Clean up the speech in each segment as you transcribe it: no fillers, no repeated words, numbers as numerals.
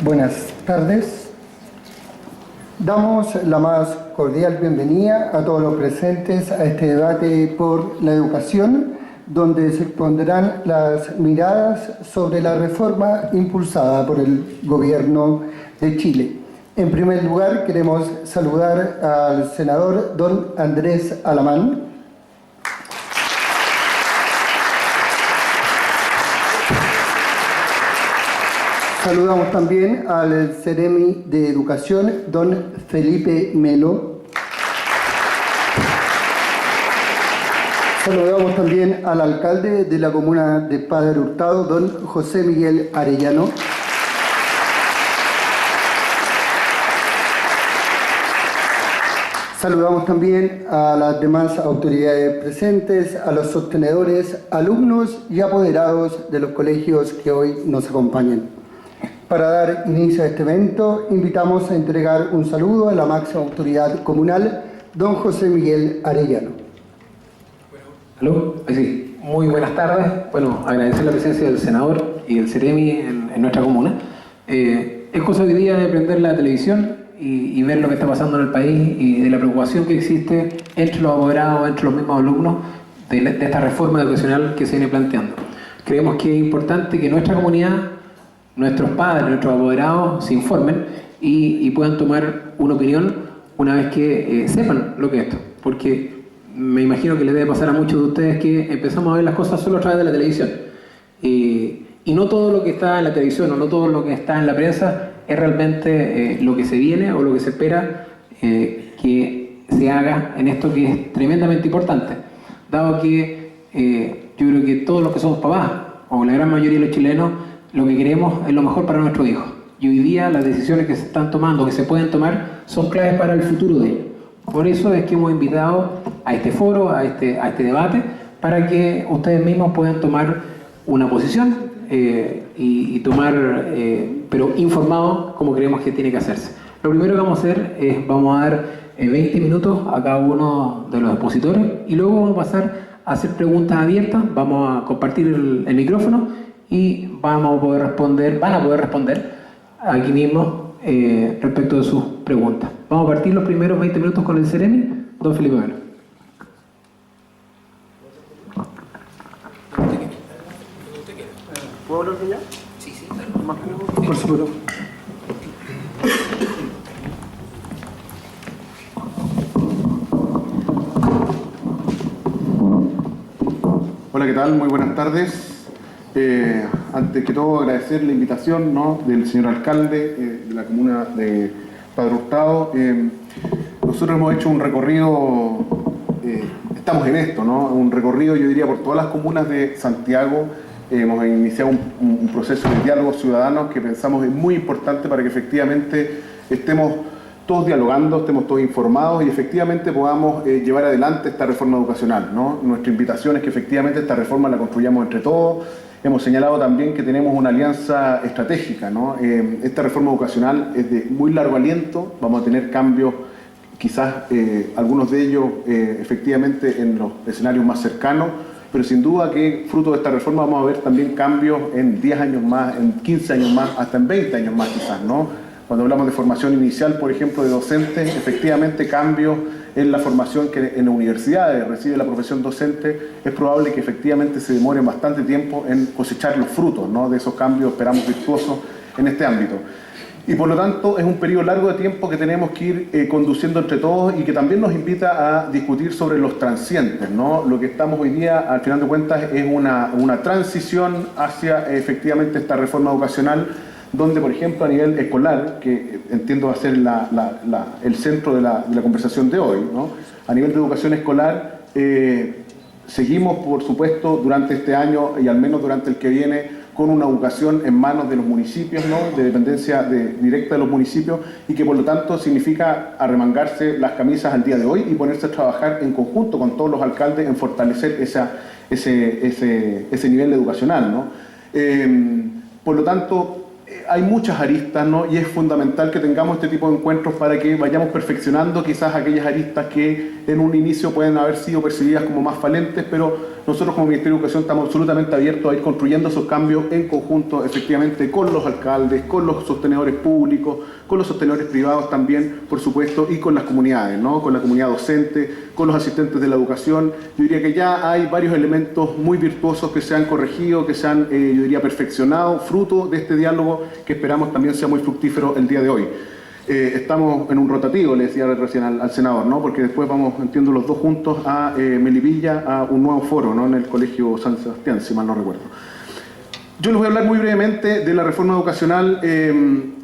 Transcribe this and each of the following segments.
Buenas tardes. Damos la más cordial bienvenida a todos los presentes a este debate por la educación, donde se expondrán las miradas sobre la reforma impulsada por el Gobierno de Chile. En primer lugar, queremos saludar al senador don Andrés Alamán. Saludamos también al Ceremi de Educación, don Felipe Melo. Saludamos también al alcalde de la comuna de Padre Hurtado, don José Miguel Arellano. Saludamos también a las demás autoridades presentes, a los sostenedores, alumnos y apoderados de los colegios que hoy nos acompañan. Para dar inicio a este evento, invitamos a entregar un saludo a la máxima autoridad comunal, don José Miguel Arellano. ¿Aló? Sí. Muy buenas tardes. Bueno, agradecer la presencia del senador y del Ceremi en nuestra comuna. Es cosa hoy día de prender la televisión y ver lo que está pasando en el país y de la preocupación que existe entre los apoderados, entre los mismos alumnos de esta reforma educacional que se viene planteando. Creemos que es importante que nuestra comunidad, nuestros padres, nuestros apoderados se informen y puedan tomar una opinión una vez que sepan lo que es esto. Porque me imagino que les debe pasar a muchos de ustedes que empezamos a ver las cosas solo a través de la televisión. Y no todo lo que está en la televisión o no todo lo que está en la prensa es realmente lo que se viene o lo que se espera que se haga en esto que es tremendamente importante. Dado que yo creo que todos los que somos papás, o la gran mayoría de los chilenos, lo que queremos es lo mejor para nuestros hijos. Y hoy día las decisiones que se están tomando, que se pueden tomar, son claves para el futuro de ellos. Por eso es que hemos invitado a este foro, a este debate, para que ustedes mismos puedan tomar una posición y tomar, pero informados como creemos que tiene que hacerse. Lo primero que vamos a hacer es, vamos a dar 20 minutos a cada uno de los expositores y luego vamos a pasar a hacer preguntas abiertas, vamos a compartir el micrófono y van a poder responder aquí mismo respecto de sus preguntas. Vamos a partir los primeros 20 minutos con el Ceremi, don Felipe Melo. ¿Puedo hablar de ella? Sí, por supuesto. Hola, ¿qué tal? Muy buenas tardes. Antes que todo agradecer la invitación, ¿no?, del señor alcalde de la comuna de Padre Hurtado. Nosotros hemos hecho un recorrido, estamos en esto, ¿no?, un recorrido yo diría por todas las comunas de Santiago. Hemos iniciado un proceso de diálogo ciudadano que pensamos es muy importante para que efectivamente estemos todos dialogando, estemos todos informados y efectivamente podamos llevar adelante esta reforma educacional, ¿no? Nuestra invitación es que efectivamente esta reforma la construyamos entre todos. Hemos señalado también que tenemos una alianza estratégica, ¿no? Esta reforma educacional es de muy largo aliento, vamos a tener cambios, quizás algunos de ellos efectivamente en los escenarios más cercanos, pero sin duda que fruto de esta reforma vamos a ver también cambios en 10 años más, en 15 años más, hasta en 20 años más quizás, ¿no? Cuando hablamos de formación inicial, por ejemplo, de docentes, efectivamente cambios en la formación que en las universidades recibe la profesión docente, es probable que efectivamente se demore bastante tiempo en cosechar los frutos, ¿no?, de esos cambios, esperamos, virtuosos en este ámbito. Y por lo tanto es un periodo largo de tiempo que tenemos que ir conduciendo entre todos y que también nos invita a discutir sobre los transientes, ¿no? Lo que estamos hoy día, al final de cuentas, es una transición hacia efectivamente esta reforma educacional, donde, por ejemplo, a nivel escolar, que entiendo va a ser el centro de la conversación de hoy, ¿no?, a nivel de educación escolar, seguimos, por supuesto, durante este año y al menos durante el que viene, con una educación en manos de los municipios, ¿no?, de dependencia directa de los municipios, y que por lo tanto significa arremangarse las camisas al día de hoy y ponerse a trabajar en conjunto con todos los alcaldes en fortalecer ese nivel educacional, ¿no? Por lo tanto, hay muchas aristas, ¿no?, y es fundamental que tengamos este tipo de encuentros para que vayamos perfeccionando quizás aquellas aristas que en un inicio pueden haber sido percibidas como más falentes, pero nosotros como Ministerio de Educación estamos absolutamente abiertos a ir construyendo esos cambios en conjunto, efectivamente, con los alcaldes, con los sostenedores públicos, con los sostenedores privados también, por supuesto, y con las comunidades, ¿no? Con la comunidad docente, con los asistentes de la educación. Yo diría que ya hay varios elementos muy virtuosos que se han corregido, que se han, yo diría, perfeccionado, fruto de este diálogo que esperamos también sea muy fructífero el día de hoy. Estamos en un rotativo, le decía recién al senador, ¿no? Porque después vamos, entiendo, los dos juntos a Melipilla, a un nuevo foro, ¿no? En el Colegio San Sebastián, si mal no recuerdo. Yo les voy a hablar muy brevemente de la reforma educacional,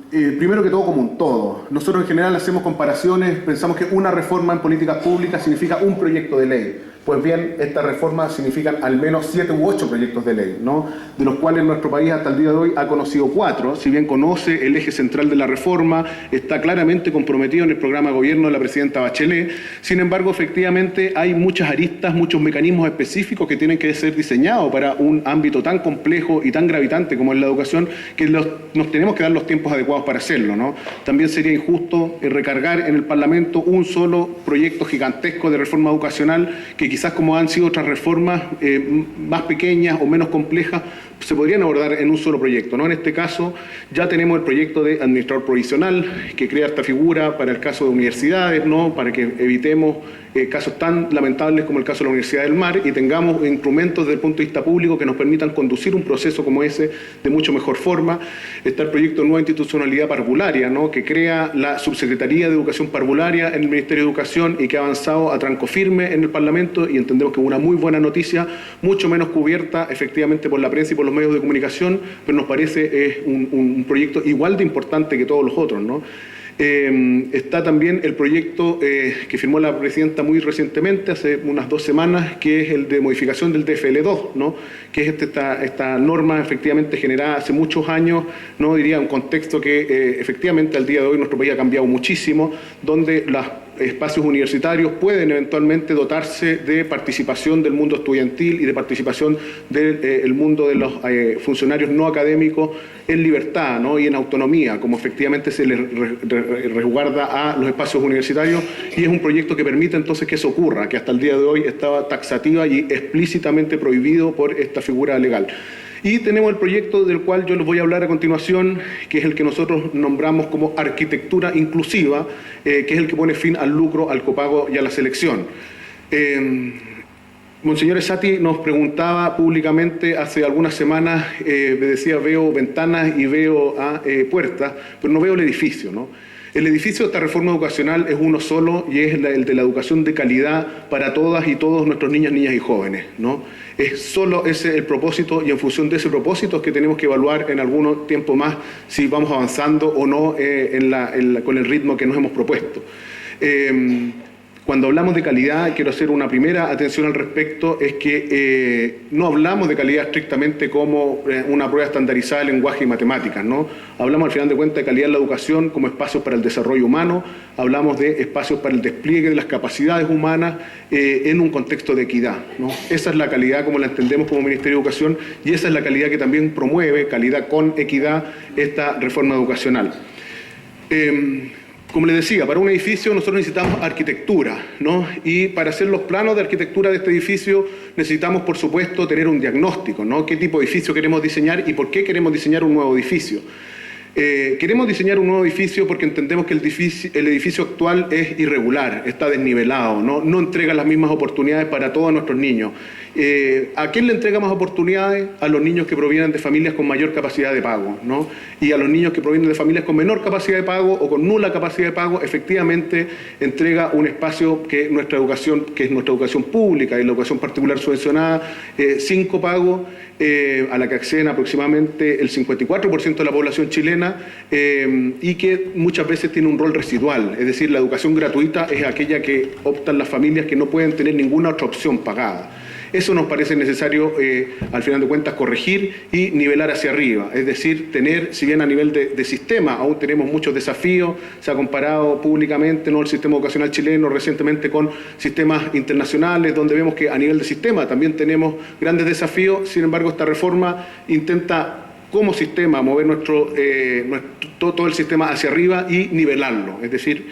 primero que todo como un todo. Nosotros en general hacemos comparaciones, pensamos que una reforma en políticas públicas significa un proyecto de ley. Pues bien, estas reformas significan al menos 7 u 8 proyectos de ley, ¿no? De los cuales nuestro país hasta el día de hoy ha conocido 4, si bien conoce el eje central de la reforma, está claramente comprometido en el programa de gobierno de la presidenta Bachelet. Sin embargo, efectivamente hay muchas aristas, muchos mecanismos específicos que tienen que ser diseñados para un ámbito tan complejo y tan gravitante como es la educación, que nos tenemos que dar los tiempos adecuados para hacerlo, ¿no? También sería injusto recargar en el Parlamento un solo proyecto gigantesco de reforma educacional que quizás como han sido otras reformas más pequeñas o menos complejas, se podrían abordar en un solo proyecto, ¿no? En este caso ya tenemos el proyecto de administrador provisional que crea esta figura para el caso de universidades, ¿no? Para que evitemos casos tan lamentables como el caso de la Universidad del Mar y tengamos instrumentos desde el punto de vista público que nos permitan conducir un proceso como ese de mucho mejor forma. Está el proyecto de nueva institucionalidad parvularia, ¿no? Que crea la Subsecretaría de Educación Parvularia en el Ministerio de Educación y que ha avanzado a tranco firme en el Parlamento y entendemos que es una muy buena noticia, mucho menos cubierta efectivamente por la prensa y por los medios de comunicación, pero nos parece un proyecto igual de importante que todos los otros, ¿no? Está también el proyecto que firmó la presidenta muy recientemente, hace unas 2 semanas, que es el de modificación del DFL2, ¿no? Que es esta norma efectivamente generada hace muchos años, no diría un contexto que efectivamente al día de hoy nuestro país ha cambiado muchísimo, donde los espacios universitarios pueden eventualmente dotarse de participación del mundo estudiantil y de participación del mundo de los funcionarios no académicos en libertad, ¿no? Y en autonomía, como efectivamente se les resguarda a los espacios universitarios, y es un proyecto que permite entonces que eso ocurra, que hasta el día de hoy estaba taxativa y explícitamente prohibido por esta figura legal. Y tenemos el proyecto del cual yo les voy a hablar a continuación, que es el que nosotros nombramos como arquitectura inclusiva, que es el que pone fin al lucro, al copago y a la selección. Monseñor Esati nos preguntaba públicamente hace algunas semanas, me decía, veo ventanas y veo puertas, pero no veo el edificio, ¿no? El edificio de esta reforma educacional es uno solo y es el de la educación de calidad para todas y todos nuestros niños, niñas y jóvenes, ¿no? Es solo ese el propósito y en función de ese propósito es que tenemos que evaluar en algún tiempo más si vamos avanzando o no con el ritmo que nos hemos propuesto. Cuando hablamos de calidad, quiero hacer una primera atención al respecto, es que no hablamos de calidad estrictamente como una prueba estandarizada de lenguaje y matemáticas, ¿no? Hablamos al final de cuentas de calidad en la educación como espacios para el desarrollo humano, hablamos de espacios para el despliegue de las capacidades humanas en un contexto de equidad, ¿no? Esa es la calidad como la entendemos como Ministerio de Educación y esa es la calidad que también promueve, calidad con equidad, esta reforma educacional. Como les decía, para un edificio nosotros necesitamos arquitectura, ¿no? Y para hacer los planos de arquitectura de este edificio necesitamos, por supuesto, tener un diagnóstico, ¿no? ¿Qué tipo de edificio queremos diseñar y por qué queremos diseñar un nuevo edificio? Queremos diseñar un nuevo edificio porque entendemos que el edificio actual es irregular, está desnivelado, no entrega las mismas oportunidades para todos nuestros niños. ¿A quién le entrega más oportunidades? A los niños que provienen de familias con mayor capacidad de pago, ¿no? Y a los niños que provienen de familias con menor capacidad de pago o con nula capacidad de pago, efectivamente entrega un espacio que es nuestra educación pública y la educación particular subvencionada, sin copago, a la que acceden aproximadamente el 54% de la población chilena y que muchas veces tiene un rol residual, es decir, la educación gratuita es aquella que optan las familias que no pueden tener ninguna otra opción pagada. Eso nos parece necesario, al final de cuentas, corregir y nivelar hacia arriba. Es decir, tener, si bien a nivel de sistema aún tenemos muchos desafíos, se ha comparado públicamente, ¿no?, el sistema educacional chileno recientemente con sistemas internacionales, donde vemos que a nivel de sistema también tenemos grandes desafíos. Sin embargo, esta reforma intenta como sistema mover todo el sistema hacia arriba y nivelarlo, es decir,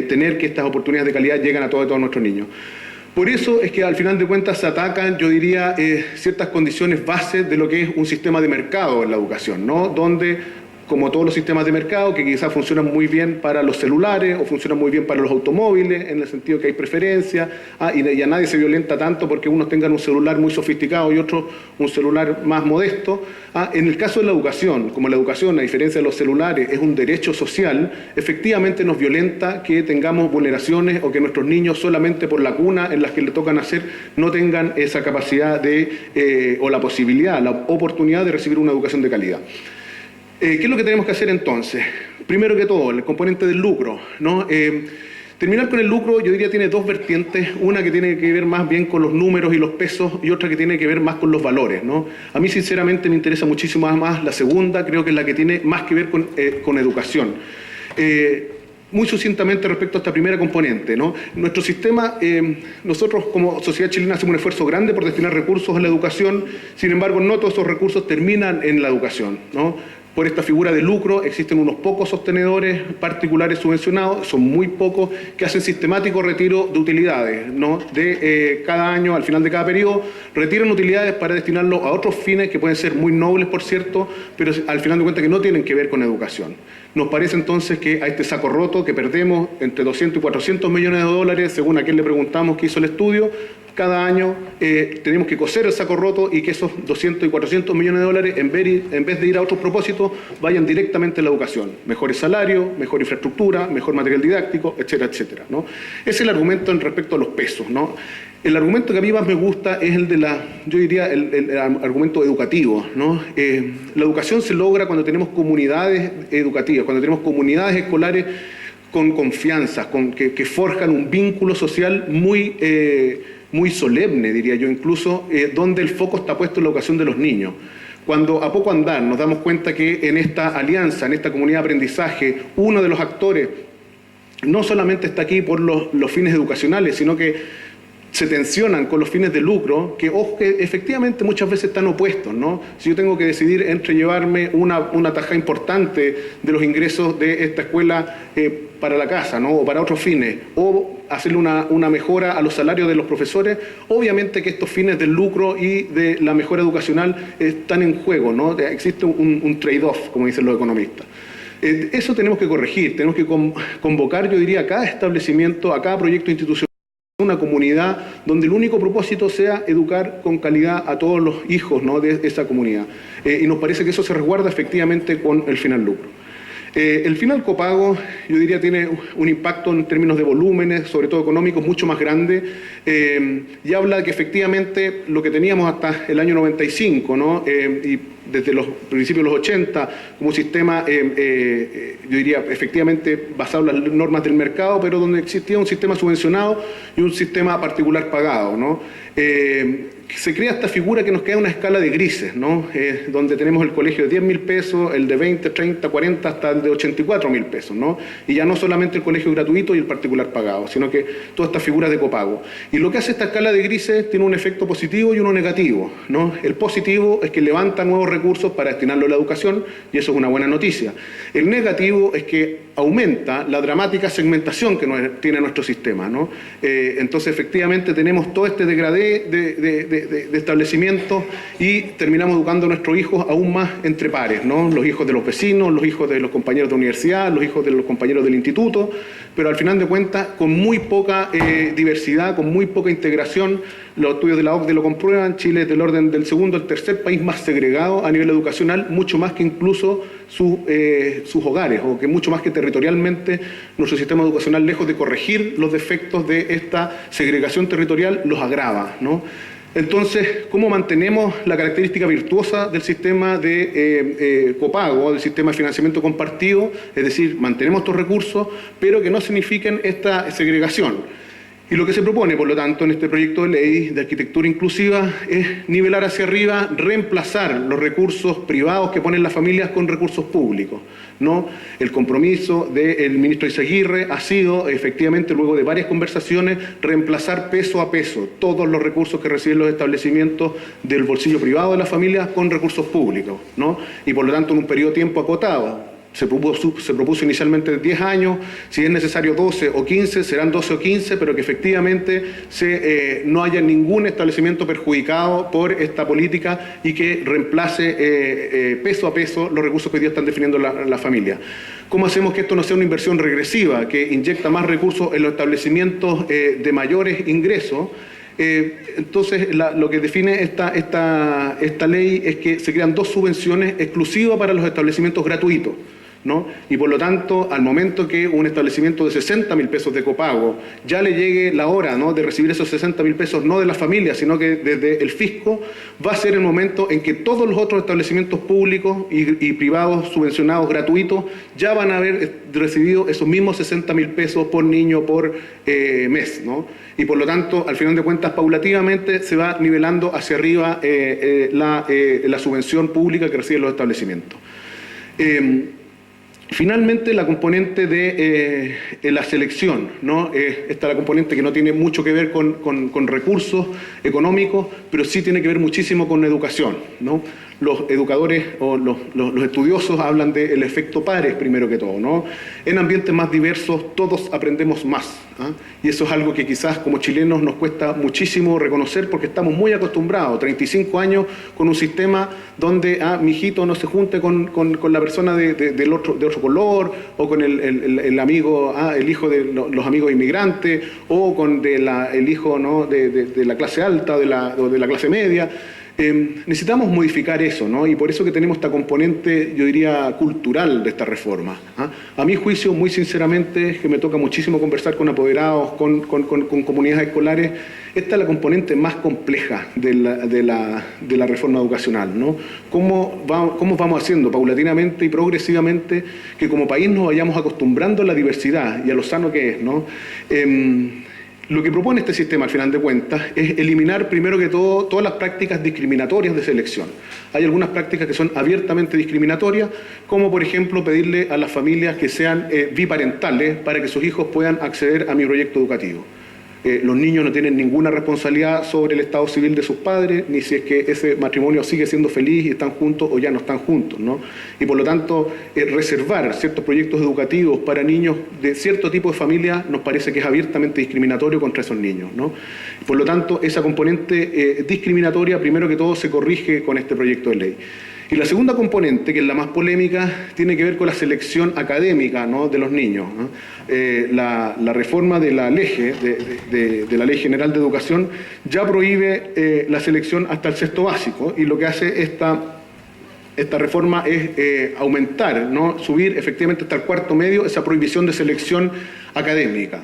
tener que estas oportunidades de calidad lleguen a todos nuestros niños. Por eso es que al final de cuentas se atacan, yo diría, ciertas condiciones bases de lo que es un sistema de mercado en la educación, ¿no? Donde, como todos los sistemas de mercado, que quizás funcionan muy bien para los celulares o funcionan muy bien para los automóviles, en el sentido que hay preferencia, y a nadie se violenta tanto porque unos tengan un celular muy sofisticado y otros un celular más modesto. En el caso de la educación, como la educación, a diferencia de los celulares, es un derecho social, efectivamente nos violenta que tengamos vulneraciones o que nuestros niños solamente por la cuna en las que le toca nacer no tengan esa capacidad o la posibilidad, la oportunidad de recibir una educación de calidad. ¿Qué es lo que tenemos que hacer entonces? Primero que todo, el componente del lucro, ¿no? Terminar con el lucro, yo diría, tiene dos vertientes, una que tiene que ver más bien con los números y los pesos y otra que tiene que ver más con los valores, ¿no? A mí sinceramente me interesa muchísimo más la segunda, creo que es la que tiene más que ver con educación. Muy sucintamente respecto a esta primera componente, ¿no? Nuestro sistema, nosotros como sociedad chilena hacemos un esfuerzo grande por destinar recursos a la educación, sin embargo no todos esos recursos terminan en la educación, ¿no? Por esta figura de lucro existen unos pocos sostenedores particulares subvencionados, son muy pocos, que hacen sistemático retiro de utilidades, ¿no? Cada año, al final de cada periodo, retiran utilidades para destinarlo a otros fines que pueden ser muy nobles, por cierto, pero al final de cuentas que no tienen que ver con educación. Nos parece entonces que a este saco roto que perdemos entre 200 y 400 millones de dólares, según a quien le preguntamos que hizo el estudio, cada año tenemos que coser el saco roto y que esos 200 y 400 millones de dólares, en vez de ir a otros propósitos, vayan directamente a la educación. Mejores salarios, mejor infraestructura, mejor material didáctico, etcétera, etcétera, ¿no? Ese es el argumento en respecto a los pesos, ¿no? El argumento que a mí más me gusta es el de yo diría, el argumento educativo, ¿no? La educación se logra cuando tenemos comunidades educativas, cuando tenemos comunidades escolares con confianza, que forjan un vínculo social muy solemne, diría yo, incluso donde el foco está puesto en la educación de los niños. Cuando a poco andar nos damos cuenta que en esta alianza, en esta comunidad de aprendizaje, uno de los actores no solamente está aquí por los fines educacionales, sino que se tensionan con los fines de lucro, que efectivamente muchas veces están opuestos, ¿no? Si yo tengo que decidir entre llevarme una tajada importante de los ingresos de esta escuela para la casa, ¿no? O para otros fines, o hacerle una mejora a los salarios de los profesores, obviamente que estos fines del lucro y de la mejora educacional están en juego, ¿no? Existe un trade-off, como dicen los economistas. Eso tenemos que corregir, tenemos que convocar, yo diría, a cada establecimiento, a cada proyecto institucional, una comunidad donde el único propósito sea educar con calidad a todos los hijos, ¿no? De esa comunidad. Y nos parece que eso se resguarda efectivamente con el final lucro. El final copago, yo diría, tiene un impacto en términos de volúmenes, sobre todo económicos, mucho más grande, y habla de que efectivamente lo que teníamos hasta el año 95, ¿no? Y desde los principios de los 80, como un sistema, yo diría, efectivamente basado en las normas del mercado, pero donde existía un sistema subvencionado y un sistema particular pagado, ¿no? Se crea esta figura que nos queda una escala de grises, ¿no? Donde tenemos el colegio de 10.000 pesos, el de 20, 30, 40, hasta el de 84.000 pesos, ¿no? Y ya no solamente el colegio gratuito y el particular pagado, sino que todas estas figuras de copago. Y lo que hace esta escala de grises tiene un efecto positivo y uno negativo, ¿no? El positivo es que levanta nuevos recursos para destinarlo a la educación, y eso es una buena noticia. El negativo es que aumenta la dramática segmentación que tiene nuestro sistema, ¿no? Entonces, efectivamente, tenemos todo este degradé de establecimientos y terminamos educando a nuestros hijos aún más entre pares, ¿no? Los hijos de los vecinos, los hijos de los compañeros de universidad, los hijos de los compañeros del instituto, pero al final de cuentas con muy poca diversidad, con muy poca integración. Los estudios de la OCDE lo comprueban. Chile es del orden del segundo al tercer país más segregado a nivel educacional, mucho más que incluso sus hogares, o que mucho más que territorialmente nuestro sistema educacional, lejos de corregir los defectos de esta segregación territorial, los agrava, ¿no? Entonces, ¿cómo mantenemos la característica virtuosa del sistema de copago, del sistema de financiamiento compartido? Es decir, mantenemos estos recursos, pero que no signifiquen esta segregación. Y lo que se propone, por lo tanto, en este proyecto de ley de arquitectura inclusiva es nivelar hacia arriba, reemplazar los recursos privados que ponen las familias con recursos públicos, ¿no? El compromiso del ministro Izaguirre ha sido, efectivamente, luego de varias conversaciones, reemplazar peso a peso todos los recursos que reciben los establecimientos del bolsillo privado de las familias con recursos públicos, ¿no? Y por lo tanto en un periodo de tiempo acotado. Se propuso inicialmente 10 años, si es necesario 12 o 15, serán 12 o 15, pero que efectivamente no haya ningún establecimiento perjudicado por esta política y que reemplace peso a peso los recursos que hoy día están definiendo la familia. ¿Cómo hacemos que esto no sea una inversión regresiva, que inyecta más recursos en los establecimientos de mayores ingresos? Entonces, lo que define esta ley es que se crean 2 subvenciones exclusivas para los establecimientos gratuitos, ¿no? Y por lo tanto, al momento que un establecimiento de 60.000 pesos de copago ya le llegue la hora, ¿no?, de recibir esos 60.000 pesos, no de la familia, sino que desde el fisco, va a ser el momento en que todos los otros establecimientos públicos y privados subvencionados gratuitos ya van a haber recibido esos mismos 60.000 pesos por niño por mes, ¿no? Y por lo tanto, al final de cuentas, paulativamente se va nivelando hacia arriba la subvención pública que reciben los establecimientos. Finalmente, la componente de la selección, ¿no? Esta es la componente que no tiene mucho que ver con recursos económicos, pero sí tiene que ver muchísimo con educación, ¿no? Los educadores o los estudiosos hablan del efecto pares, primero que todo, ¿no? En ambientes más diversos todos aprendemos más, ¿ah? Y eso es algo que quizás como chilenos nos cuesta muchísimo reconocer porque estamos muy acostumbrados, 35 años con un sistema donde mi hijito no se junte con la persona de otro color, o con el amigo, el hijo de los amigos inmigrantes, o con el hijo, ¿no?, de la clase alta o de la clase media. Necesitamos modificar eso, ¿no? Y por eso que tenemos esta componente, yo diría, cultural de esta reforma, ¿ah? A mi juicio, muy sinceramente, que me toca muchísimo conversar con apoderados, con comunidades escolares, esta es la componente más compleja de la reforma educacional, ¿no? ¿Cómo vamos haciendo paulatinamente y progresivamente que como país nos vayamos acostumbrando a la diversidad y a lo sano que es, ¿no? Lo que propone este sistema, al final de cuentas, es eliminar, primero que todo, todas las prácticas discriminatorias de selección. Hay algunas prácticas que son abiertamente discriminatorias, como por ejemplo pedirle a las familias que sean biparentales para que sus hijos puedan acceder a mi proyecto educativo. Los niños no tienen ninguna responsabilidad sobre el estado civil de sus padres, ni si es que ese matrimonio sigue siendo feliz y están juntos o ya no están juntos, ¿no? Y por lo tanto, reservar ciertos proyectos educativos para niños de cierto tipo de familia nos parece que es abiertamente discriminatorio contra esos niños, ¿no? Por lo tanto, esa componente discriminatoria, primero que todo, se corrige con este proyecto de ley. Y la segunda componente, que es la más polémica, tiene que ver con la selección académica, ¿no?, de los niños, ¿no? La reforma de la LEGE, de la Ley General de Educación, ya prohíbe la selección hasta el sexto básico, y lo que hace esta reforma es aumentar, ¿no?, subir efectivamente hasta el cuarto medio esa prohibición de selección académica.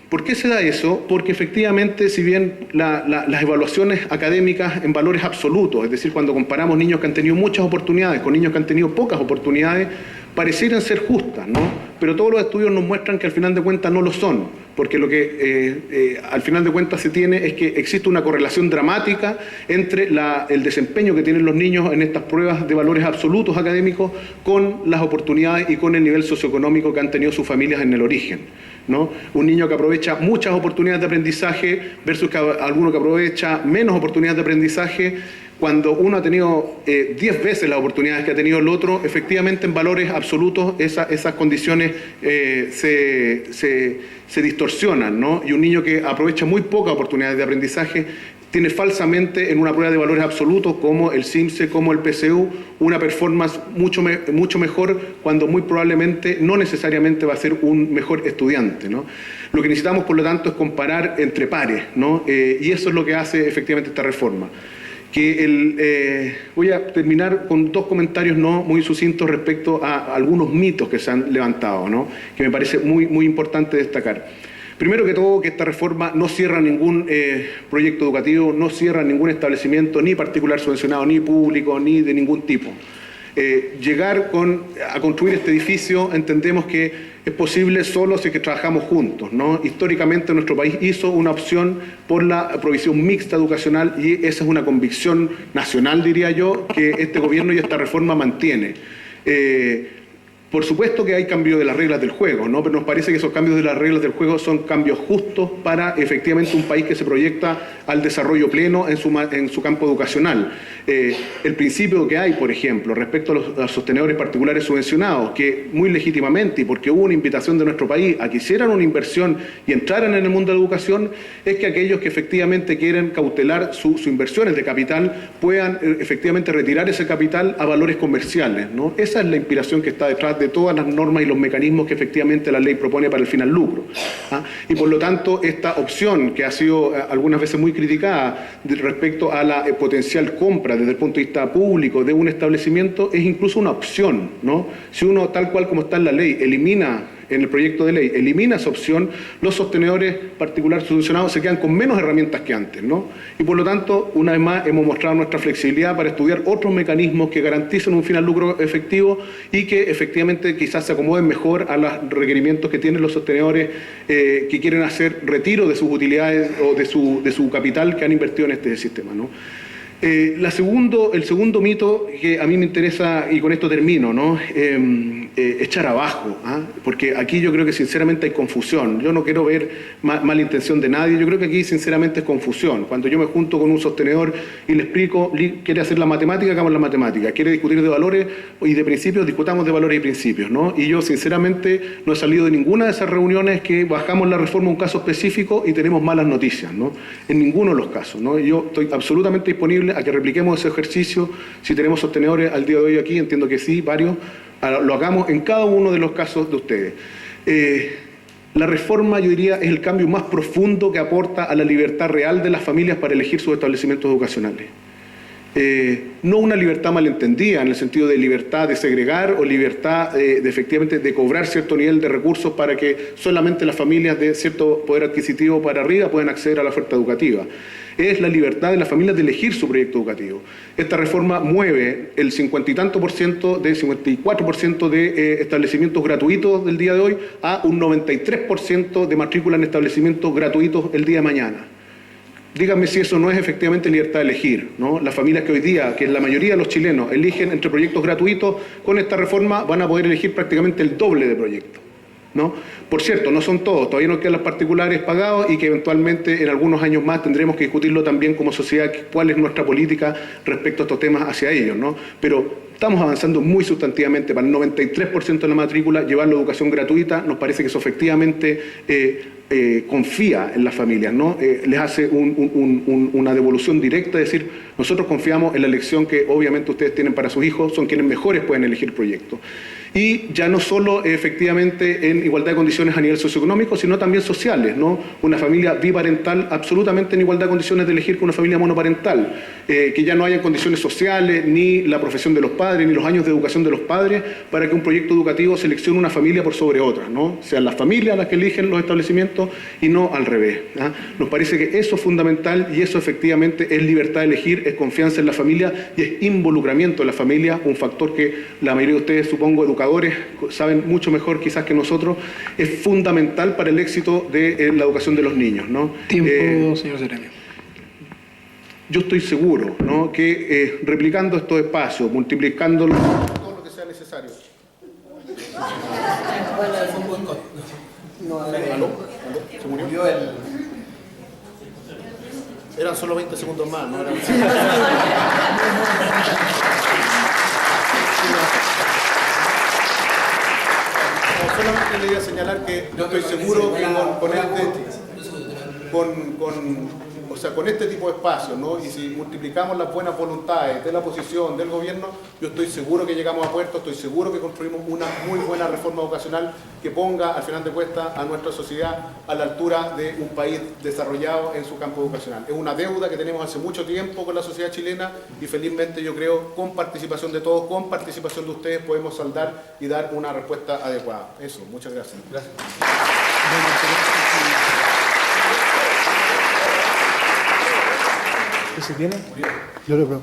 ¿Por qué se da eso? Porque efectivamente, si bien las evaluaciones académicas en valores absolutos, es decir, cuando comparamos niños que han tenido muchas oportunidades con niños que han tenido pocas oportunidades, parecieran ser justas, ¿no? Pero todos los estudios nos muestran que al final de cuentas no lo son, porque lo que al final de cuentas se tiene es que existe una correlación dramática entre el desempeño que tienen los niños en estas pruebas de valores absolutos académicos con las oportunidades y con el nivel socioeconómico que han tenido sus familias en el origen, ¿no? Un niño que aprovecha muchas oportunidades de aprendizaje versus alguno que aprovecha menos oportunidades de aprendizaje, cuando uno ha tenido 10 veces las oportunidades que ha tenido el otro, efectivamente en valores absolutos esas condiciones se distorsionan, ¿no? Y un niño que aprovecha muy pocas oportunidades de aprendizaje tiene falsamente en una prueba de valores absolutos como el CIMSE, como el PSU, una performance mucho mejor, cuando muy probablemente no necesariamente va a ser un mejor estudiante, ¿no? Lo que necesitamos, por lo tanto, es comparar entre pares, ¿no? Y eso es lo que hace efectivamente esta reforma. Voy a terminar con 2 comentarios no muy sucintos respecto a algunos mitos que se han levantado, ¿no?, que me parece muy importante destacar. Primero que todo, que esta reforma no cierra ningún proyecto educativo, no cierra ningún establecimiento, ni particular subvencionado, ni público, ni de ningún tipo. Llegar a construir este edificio, entendemos que es posible solo si es que trabajamos juntos, ¿no? Históricamente nuestro país hizo una opción por la provisión mixta educacional y esa es una convicción nacional, diría yo, que este gobierno y esta reforma mantiene. Por supuesto que hay cambios de las reglas del juego, ¿no? Pero nos parece que esos cambios de las reglas del juego son cambios justos para efectivamente un país que se proyecta al desarrollo pleno en su campo educacional. El principio que hay, por ejemplo, respecto a los sostenedores particulares subvencionados, que muy legítimamente, y porque hubo una invitación de nuestro país a que hicieran una inversión y entraran en el mundo de la educación, es que aquellos que efectivamente quieren cautelar sus inversiones de capital puedan efectivamente retirar ese capital a valores comerciales, ¿no? Esa es la inspiración que está detrás de todas las normas y los mecanismos que efectivamente la ley propone para el fin al lucro. Y por lo tanto, esta opción que ha sido algunas veces muy criticada respecto a la potencial compra desde el punto de vista público de un establecimiento es incluso una opción, ¿no? Si uno, tal cual como está en la ley, en el proyecto de ley, elimina esa opción, los sostenedores particulares subvencionados se quedan con menos herramientas que antes, ¿no? Y por lo tanto, una vez más, hemos mostrado nuestra flexibilidad para estudiar otros mecanismos que garanticen un fin al lucro efectivo y que efectivamente quizás se acomoden mejor a los requerimientos que tienen los sostenedores que quieren hacer retiro de sus utilidades o de su capital que han invertido en este sistema, ¿no? El segundo mito que a mí me interesa, y con esto termino, ¿no? Echar abajo, porque aquí yo creo que sinceramente hay confusión. Yo no quiero ver mala intención de nadie, yo creo que aquí sinceramente es confusión. Cuando yo me junto con un sostenedor y le explico, quiere hacer la matemática, hagamos la matemática, quiere discutir de valores y de principios, discutamos de valores y principios, ¿no? Y yo sinceramente no he salido de ninguna de esas reuniones que bajamos la reforma a un caso específico y tenemos malas noticias, ¿no? En ninguno de los casos, ¿no? Yo estoy absolutamente disponible a que repliquemos ese ejercicio. Si tenemos sostenedores al día de hoy aquí, entiendo que sí, varios, lo hagamos en cada uno de los casos de ustedes. La reforma, yo diría, es el cambio más profundo que aporta a la libertad real de las familias para elegir sus establecimientos educacionales. No una libertad malentendida en el sentido de libertad de segregar o libertad de efectivamente de cobrar cierto nivel de recursos para que solamente las familias de cierto poder adquisitivo para arriba puedan acceder a la oferta educativa. Es la libertad de las familias de elegir su proyecto educativo. Esta reforma mueve el 50 y tanto por ciento, de 54% de establecimientos gratuitos del día de hoy a un 93% de matrícula en establecimientos gratuitos el día de mañana. Díganme si eso no es efectivamente libertad de elegir, ¿no? Las familias que hoy día, que es la mayoría de los chilenos, eligen entre proyectos gratuitos, con esta reforma van a poder elegir prácticamente el doble de proyectos, ¿no? Por cierto, no son todos, todavía nos quedan los particulares pagados y que eventualmente en algunos años más tendremos que discutirlo también como sociedad, cuál es nuestra política respecto a estos temas hacia ellos, ¿no? Pero estamos avanzando muy sustantivamente para el 93% de la matrícula, llevar la educación gratuita, nos parece que eso efectivamente confía en las familias, ¿no? Les hace una devolución directa, es decir, nosotros confiamos en la elección que obviamente ustedes tienen para sus hijos, son quienes mejores pueden elegir proyectos. Y ya no solo efectivamente en igualdad de condiciones a nivel socioeconómico, sino también sociales, ¿no? Una familia biparental absolutamente en igualdad de condiciones de elegir que una familia monoparental, que ya no haya condiciones sociales, ni la profesión de los padres, ni los años de educación de los padres, para que un proyecto educativo seleccione una familia por sobre otra, ¿no? Sean las familias las que eligen los establecimientos y no al revés, ¿ah? Nos parece que eso es fundamental y eso efectivamente es libertad de elegir, es confianza en la familia y es involucramiento en la familia, un factor que la mayoría de ustedes, supongo, educadores, saben mucho mejor quizás que nosotros, es fundamental para el éxito de la educación de los niños, ¿no? Tiempo, señor Seremi. Yo estoy seguro, ¿no?, que replicando estos espacios, multiplicándolos, todo lo que sea necesario. ¿Se murió? Eran solo 20 segundos más, ¿no? Solamente le voy a señalar que yo estoy seguro que con este tipo de espacios, ¿no? Y si multiplicamos las buenas voluntades de la oposición, del gobierno, yo estoy seguro que llegamos a puerto, estoy seguro que construimos una muy buena reforma educacional que ponga al final de cuentas a nuestra sociedad a la altura de un país desarrollado en su campo educacional. Es una deuda que tenemos hace mucho tiempo con la sociedad chilena y felizmente yo creo con participación de todos, con participación de ustedes podemos saldar y dar una respuesta adecuada. Eso, muchas gracias. Gracias. ¿Qué se tiene? Yo lo